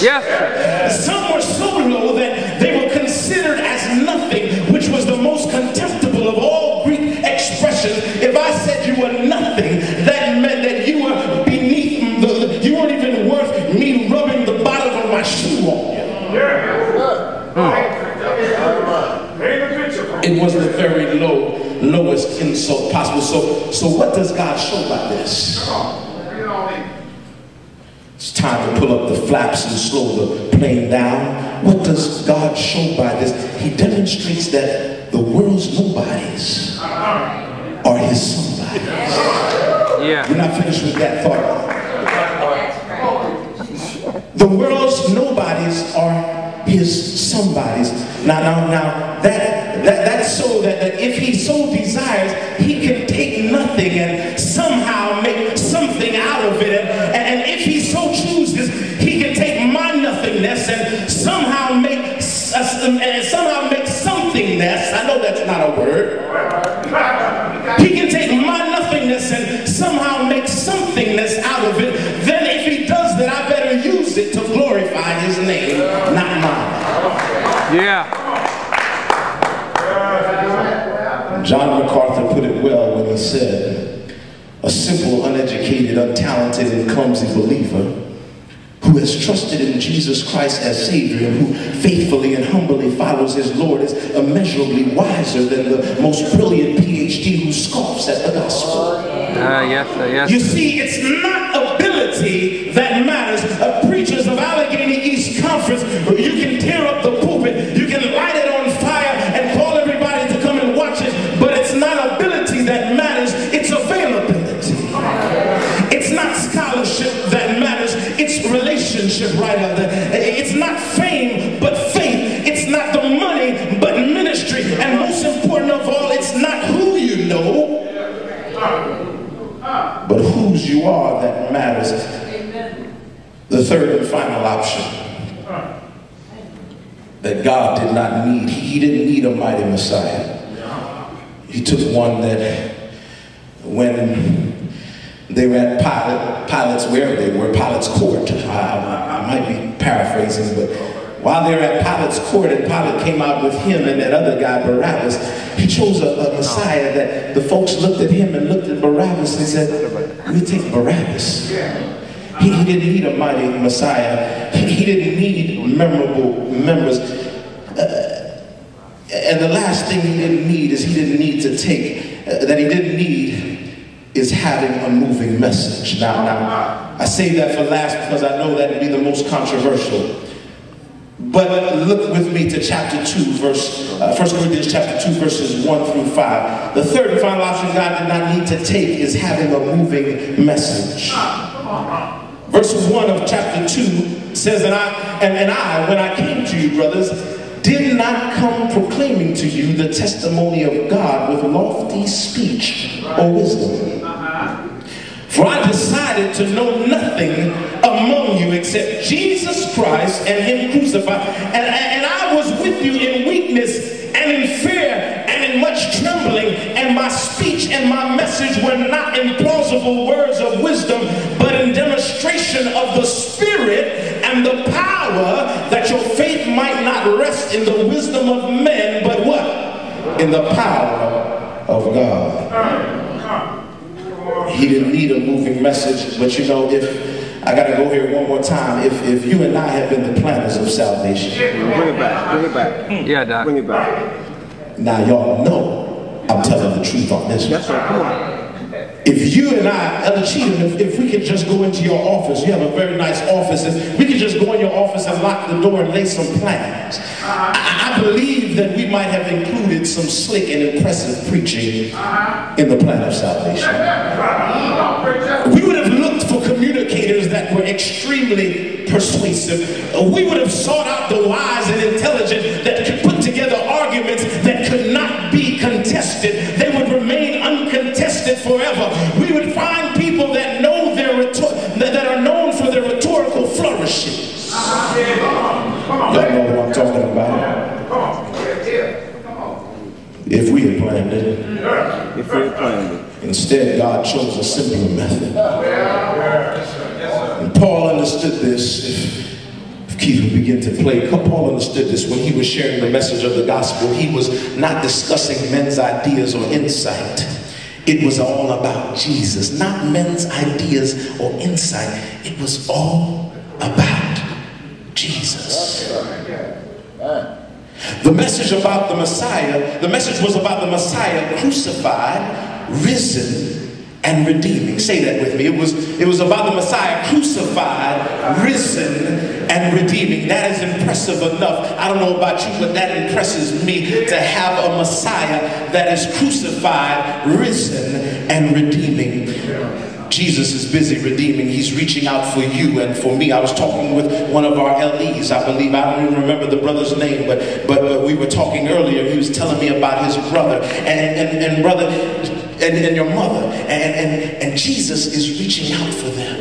Yes. Some were so low that they were considered as nothing, which was the most contemptible of all Greek expressions. If I said you were nothing, that meant that you were beneath, you weren't even worth me rubbing the bottom of my shoe on you. It was the very lowest insult possible. So what does God show by this? It's time to pull up the flaps and slow the plane down. What does God show by this? He demonstrates that the world's nobodies are his somebodies. Yeah. We're not finished with that thought. The world's nobodies are his somebodies. Now, that's so that if he so desires, he can take nothing and somehow make something out of it. And if he so chooses, he can take my nothingness and somehow make somethingness. I know that's not a word. He can take my nothingness and somehow make somethingness out of it. Then if he does that, I better use it to glorify his name, not mine. Yeah. John MacArthur put it well when he said, a simple, uneducated, untalented, and clumsy believer who has trusted in Jesus Christ as Savior and who faithfully and humbly follows his Lord is immeasurably wiser than the most brilliant PhD who scoffs at the gospel. Yes. You see, it's not ability that matters. Preachers of Allegheny East Conference, you can tear up the pulpit, you can light it on fire and call everybody to come and watch it, but it's not ability that matters, it's availability. It's not scholarship that matters, it's relationship right out there. It's not fame, but faith. It's not the money, but ministry. And most important of all, it's not who you know, but whose you are that matters. The third and final option that God did not need. He didn't need a mighty Messiah. He took one that when they were at Pilate's, wherever they were, Pilate's court. I might be paraphrasing, but while they were at Pilate's court and Pilate came out with him and that other guy, Barabbas, he chose a Messiah that the folks looked at him and looked at Barabbas and said, we take Barabbas. He didn't need a mighty Messiah. He didn't need memorable members. And the last thing he didn't need is he didn't need to take, that he didn't need is having a moving message. Now, I say that for last because I know that would be the most controversial. But look with me to chapter 2, 1 Corinthians chapter 2, verses 1 through 5. The third and final option God did not need to take is having a moving message. Verse 1 of chapter 2 says, and I, when I came to you, brothers, did not come proclaiming to you the testimony of God with lofty speech or wisdom. For I decided to know nothing among you except Jesus Christ and him crucified. And I was with you in weakness and in fear and in much trembling, and my speech and my message were not in plausible words of wisdom, but in demonstration of the Spirit and the power, that your faith might not rest in the wisdom of men, but what? In the power of God. He didn't need a moving message, but you know, if I gotta go here one more time, if you and I have been the planners of salvation. Bring it back. Yeah, Doc. Bring it back. Now y'all know I'm telling the truth on this one. That's right, come on. If you and I, Elder Cheatham, if we could just go into your office, you have a very nice office, and we could just go in your office and lock the door and lay some plans. I believe that we might have included some slick and impressive preaching in the plan of salvation. We would have looked for communicators that were extremely persuasive. We would have sought out the wise and intelligent that could put together arguments that could not be contested. They would remain uncontested forever. We would find people that know that are known for their rhetorical flourishes. Y'all know what I'm talking about. If we had planned it. If we had planned it. Instead, God chose a simpler method. And Paul understood this. If Keith would begin to play. Paul understood this when he was sharing the message of the gospel. He was not discussing men's ideas or insight. It was all about Jesus, not men's ideas or insight. It was all about Jesus. The message about the Messiah, the message was about the Messiah crucified, risen, and redeeming. Say that with me. It was about the Messiah crucified, risen, and redeeming. That is impressive enough. I don't know about you, but that impresses me to have a Messiah that is crucified, risen, and redeeming. Jesus is busy redeeming. He's reaching out for you and for me. I was talking with one of our LEs, I believe. I don't even remember the brother's name, but we were talking earlier. He was telling me about his brother and brother and your mother. And Jesus is reaching out for them.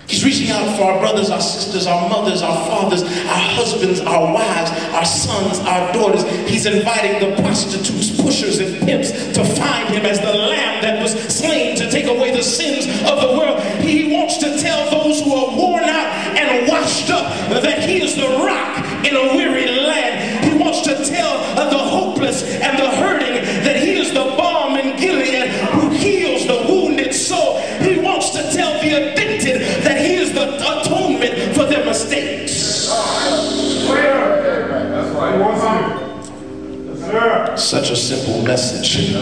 He's reaching out for our brothers, our sisters, our mothers, our fathers, our husbands, our wives, our sons, our daughters. He's inviting the prostitutes, pushers, and pimps to find him as the lamb that was slain to take away the sins of the world. He wants to tell those who are worn out and washed up that he is the rock in a weary land. He wants to tell the hopeless and the hurting that he is the balm in Gilead who heals the wounded soul. He wants to tell the addicted that he is the atonement for their mistakes. Such a simple message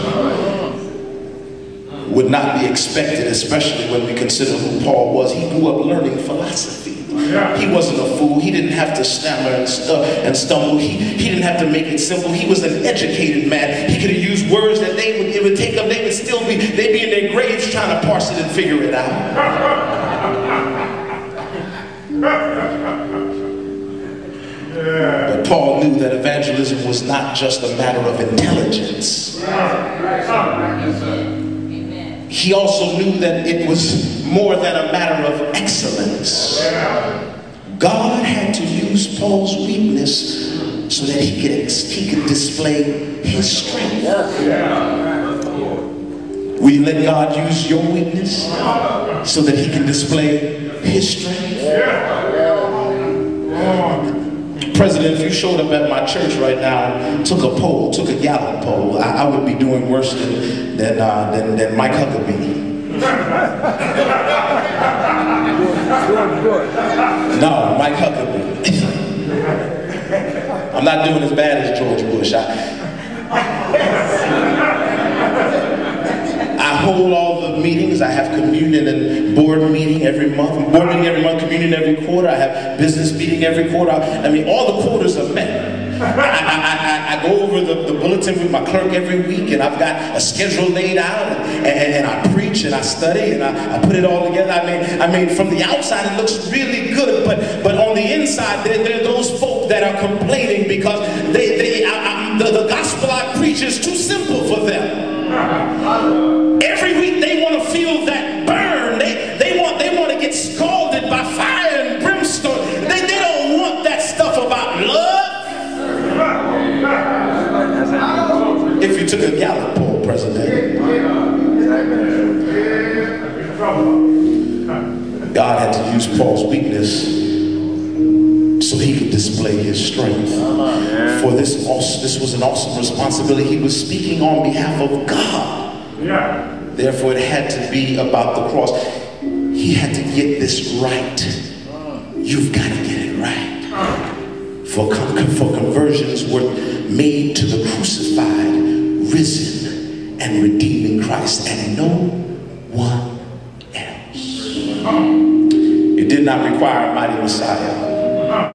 would not be expected, especially when we consider who Paul was. He grew up learning philosophy. He wasn't a fool. He didn't have to stammer and stumble. He didn't have to make it simple. He was an educated man. He could have used words that it would take them. They would still be, they'd be in their graves trying to parse it and figure it out. But Paul knew that evangelism was not just a matter of intelligence. He also knew that it was more than a matter of excellence. God had to use Paul's weakness so that he could display his strength. Will you let God use your weakness so that he can display his strength? President, if you showed up at my church right now and took a poll, took a Gallup poll, I would be doing worse than Mike Huckabee. No, Mike Huckabee. I'm not doing as bad as George Bush. I hold all the meetings. I have communion and board meeting every month. Board meeting every month, communion every quarter. I have business meeting every quarter. I mean, all the quarters are met. I go over the bulletin with my clerk every week, and I've got a schedule laid out, and I preach and I study and I put it all together. I mean, from the outside it looks really good, but on the inside there are those folk that are complaining because the gospel I preach is too simple for them. Every week they want to feel that burn. They want to get scalded by fire and brimstone. They don't want that stuff about love. If you took a Gallup poll, President, God had to use Paul's weakness so he could display his strength. For this was an awesome responsibility. He was speaking on behalf of God. Therefore, it had to be about the cross. He had to get this right. You've got to get it right. For conversions were made to the crucified, risen, and redeeming Christ, and no one else. It did not require a mighty Messiah.